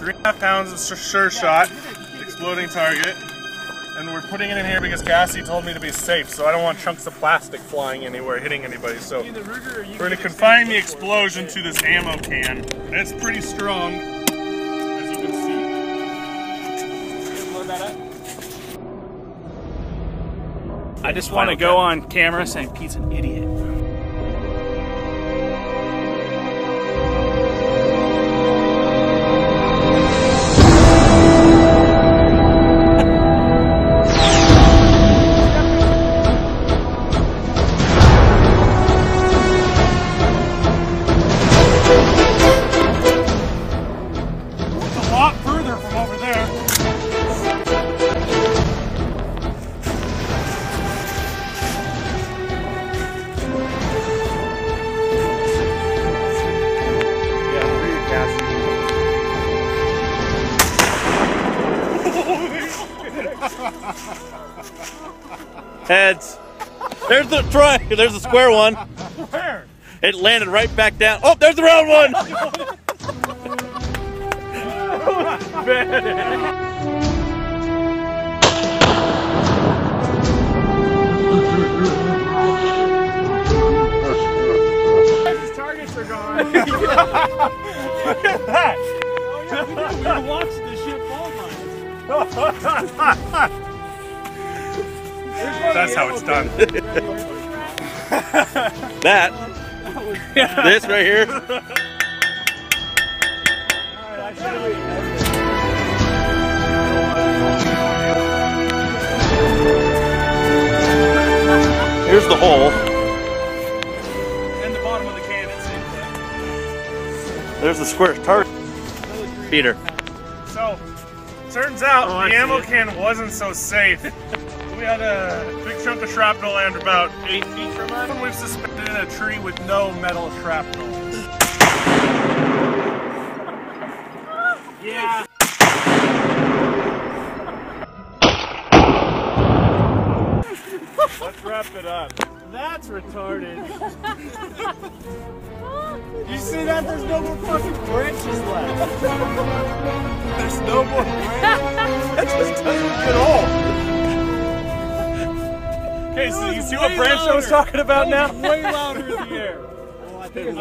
3.5 pounds of Sure Shot, exploding target. And we're putting it in here because Cassie told me to be safe, so I don't want chunks of plastic flying anywhere, hitting anybody. So we're going to confine the explosion to this ammo can. And it's pretty strong, as you can see. Blow that up. I just want to go on camera saying Pete's an idiot. Heads. There's the there's the square one. Where? It landed right back down. Oh, there's the round one. His targets are gone. Look at that. Oh yeah, we were watching this shit fall mine. That's how it's done. This right here. Here's the hole. And the bottom of the can, it's in. There's the square target. Peter. So, turns out the ammo can wasn't so safe. We had a big chunk of shrapnel land about 8 feet from us, and we've suspended in a tree with no metal shrapnel. Yeah. Let's wrap it up. That's retarded. You see that? There's no more fucking branches left. There's no more branches. That just doesn't get old. Okay, so you see what branch I was talking about now? Way louder in the air. Well, I think it's